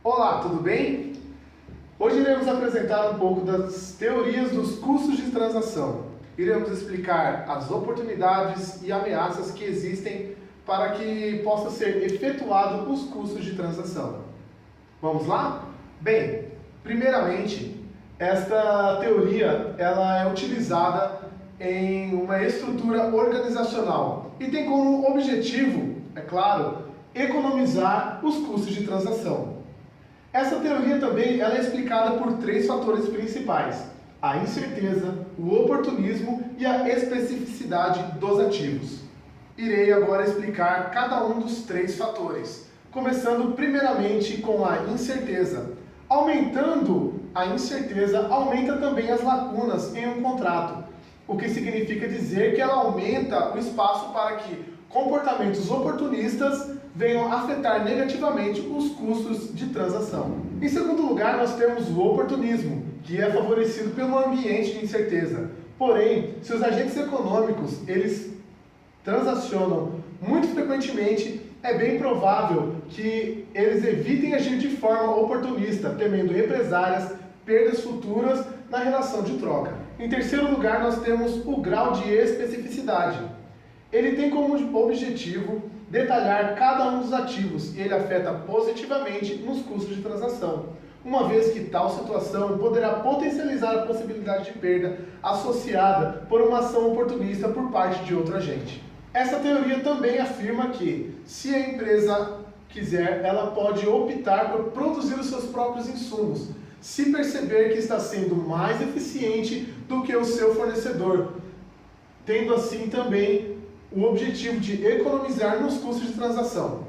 Olá, tudo bem? Hoje iremos apresentar um pouco das teorias dos custos de transação. Iremos explicar as oportunidades e ameaças que existem para que possa ser efetuado os custos de transação. Vamos lá? Bem, primeiramente, esta teoria ela é utilizada em uma estrutura organizacional e tem como objetivo, é claro, economizar os custos de transação. Essa teoria também ela é explicada por três fatores principais: a incerteza, o oportunismo e a especificidade dos ativos. Irei agora explicar cada um dos três fatores, começando primeiramente com a incerteza. Aumentando a incerteza, aumenta também as lacunas em um contrato, o que significa dizer que ela aumenta o espaço para que comportamentos oportunistas venham afetar negativamente os custos de transação. Em segundo lugar, nós temos o oportunismo, que é favorecido pelo ambiente de incerteza. Porém, se os agentes econômicos eles transacionam muito frequentemente, é bem provável que eles evitem agir de forma oportunista, temendo represálias, perdas futuras na relação de troca. Em terceiro lugar, nós temos o grau de especificidade. Ele tem como objetivo detalhar cada um dos ativos e ele afeta positivamente nos custos de transação, uma vez que tal situação poderá potencializar a possibilidade de perda associada por uma ação oportunista por parte de outro agente. Essa teoria também afirma que, se a empresa quiser, ela pode optar por produzir os seus próprios insumos, se perceber que está sendo mais eficiente do que o seu fornecedor, tendo assim também o objetivo de economizar nos custos de transação.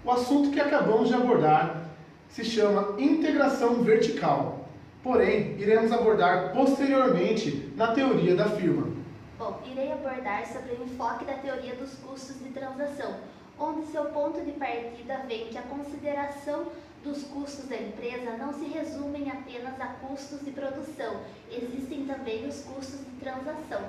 O assunto que acabamos de abordar se chama integração vertical, porém, iremos abordar posteriormente na teoria da firma. Bom, irei abordar sobre o enfoque da teoria dos custos de transação, onde seu ponto de partida vem que a consideração dos custos da empresa não se resumem apenas a custos de produção, existem também os custos de transação.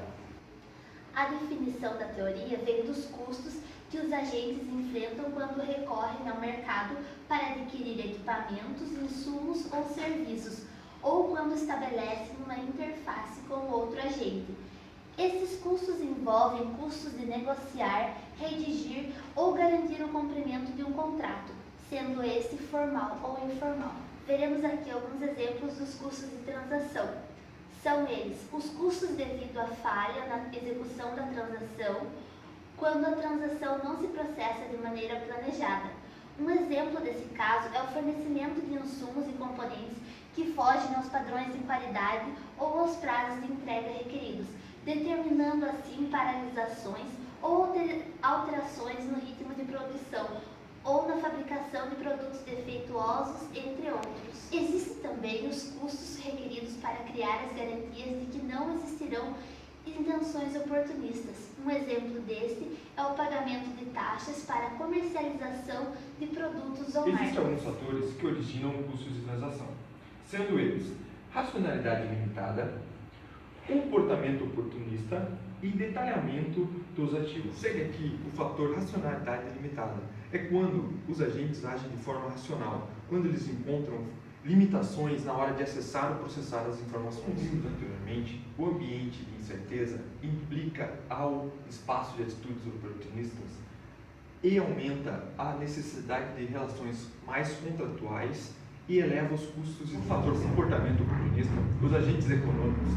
A definição da teoria vem dos custos que os agentes enfrentam quando recorrem ao mercado para adquirir equipamentos, insumos ou serviços, ou quando estabelecem uma interface com outro agente. Esses custos envolvem custos de negociar, redigir ou garantir o cumprimento de um contrato, sendo este formal ou informal. Veremos aqui alguns exemplos dos custos de transação. São eles os custos devido à falha na execução da transação, quando a transação não se processa de maneira planejada. Um exemplo desse caso é o fornecimento de insumos e componentes que fogem aos padrões de qualidade ou aos prazos de entrega requeridos, determinando assim paralisações ou alterações no ritmo de produção ou na fabricação de produtos defeituosos, entre outros. Existem também os custos requeridos para criar as garantias de que não existirão intenções oportunistas. Um exemplo deste é o pagamento de taxas para a comercialização de produtos online. Existem alguns fatores que originam custos de transação, sendo eles racionalidade limitada, comportamento oportunista e detalhamento dos ativos. Segue aqui o fator racionalidade limitada. É quando os agentes agem de forma racional, quando eles encontram limitações na hora de acessar ou processar as informações. Como vimos anteriormente, o ambiente de incerteza implica ao espaço de atitudes oportunistas e aumenta a necessidade de relações mais contratuais e eleva os custos. O fator comportamento oportunista, os agentes econômicos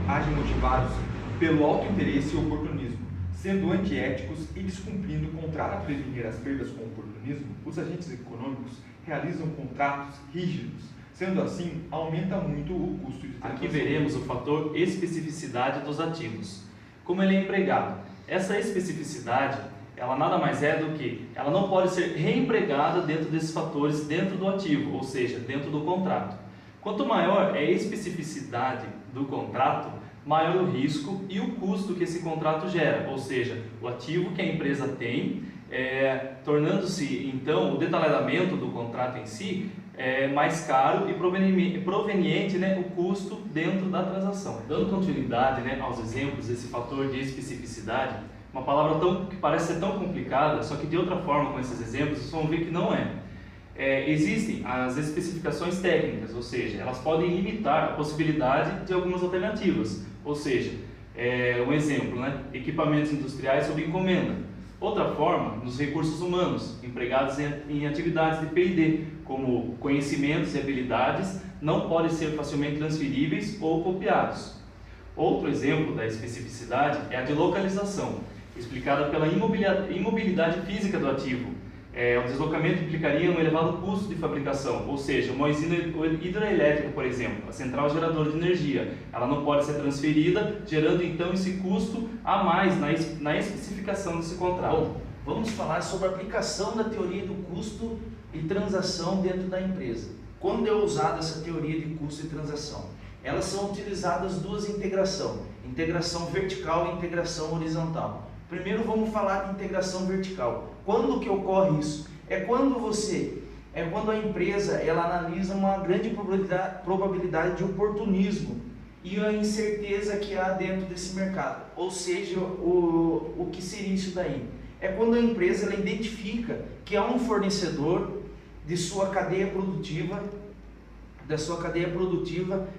agem motivados pelo alto interesse e oportunismo, sendo antiéticos e descumprindo o contrato. Para prevenir as perdas com o oportunismo, os agentes econômicos realizam contratos rígidos, sendo assim, aumenta muito o custo de transação. Aqui veremos o fator especificidade dos ativos. Como ele é empregado? Essa especificidade, ela nada mais é do que, ela não pode ser reempregada dentro desses fatores, dentro do ativo, ou seja, dentro do contrato. Quanto maior é a especificidade do contrato, maior o risco e o custo que esse contrato gera, ou seja, o ativo que a empresa tem, tornando-se então o detalhamento do contrato em si mais caro e proveniente, o custo dentro da transação. Dando continuidade aos exemplos desse fator de especificidade, uma palavra que parece ser tão complicada, só que de outra forma com esses exemplos, vocês vão ver que não é. existem as especificações técnicas, ou seja, elas podem limitar a possibilidade de algumas alternativas, ou seja, um exemplo, né? Equipamentos industriais sob encomenda. Outra forma, nos recursos humanos, empregados em atividades de P&D, como conhecimentos e habilidades, não podem ser facilmente transferíveis ou copiados. Outro exemplo da especificidade é a de localização, explicada pela imobilidade física do ativo. O deslocamento implicaria um elevado custo de fabricação, ou seja, uma usina hidroelétrica, por exemplo, a central geradora de energia, ela não pode ser transferida, gerando então esse custo a mais na especificação desse contrato. Bom, vamos falar sobre a aplicação da teoria do custo e transação dentro da empresa. Quando é usada essa teoria de custo e transação? Elas são utilizadas duas integrações, integração vertical e integração horizontal. Primeiro vamos falar de integração vertical. Quando que ocorre isso? É quando a empresa ela analisa uma grande probabilidade de oportunismo e a incerteza que há dentro desse mercado. Ou seja, o que seria isso daí? É quando a empresa ela identifica que há um fornecedor de sua cadeia produtiva,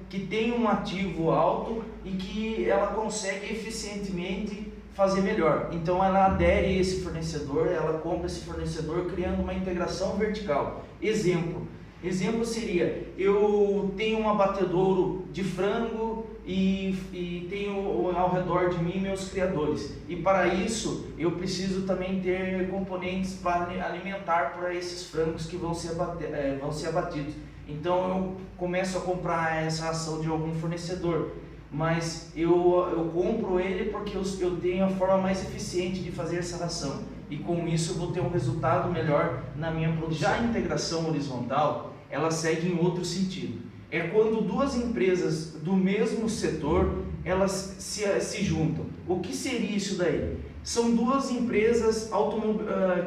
que tem um ativo alto e que ela consegue eficientemente fazer melhor. Então ela adere a esse fornecedor, ela compra esse fornecedor criando uma integração vertical. Exemplo seria, eu tenho um abatedouro de frango e tenho ao redor de mim meus criadores. E para isso eu preciso também ter componentes para alimentar para esses frangos que vão ser abatidos. Então eu começo a comprar essa ração de algum fornecedor, mas eu compro ele porque eu tenho a forma mais eficiente de fazer essa ração e com isso eu vou ter um resultado melhor na minha produção. Já a integração horizontal, ela segue em outro sentido. É quando duas empresas do mesmo setor, elas se juntam. O que seria isso daí? São duas empresas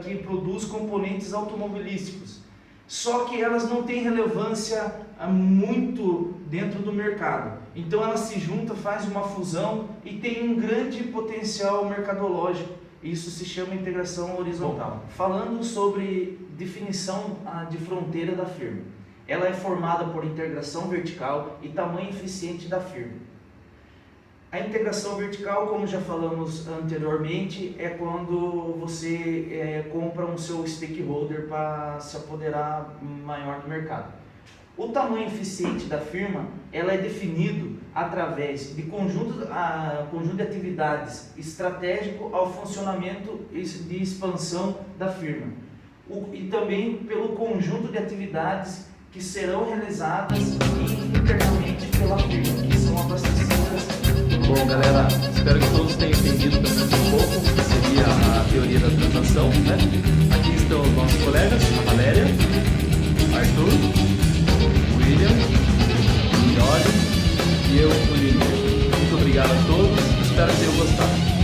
que produzem componentes automobilísticos, só que elas não têm relevância muito dentro do mercado. Então elas se juntam, fazem uma fusão e tem um grande potencial mercadológico. Isso se chama integração horizontal. Falando sobre definição de fronteira da firma, ela é formada por integração vertical e tamanho eficiente da firma. A integração vertical, como já falamos anteriormente, é quando você compra um seu stakeholder para se apoderar maior do mercado. O tamanho eficiente da firma, ela é definido através de conjunto de atividades estratégico ao funcionamento de expansão da firma. E também pelo conjunto de atividades que serão realizadas internamente pela firma, que são abastecidas. Bom, galera, espero que todos tenham entendido pelo menos um pouco o que seria a teoria da transação, né? Aqui estão os nossos colegas, a Valéria, Arthur, William, Jorge e eu, o Lino. Muito obrigado a todos, espero que tenham gostado.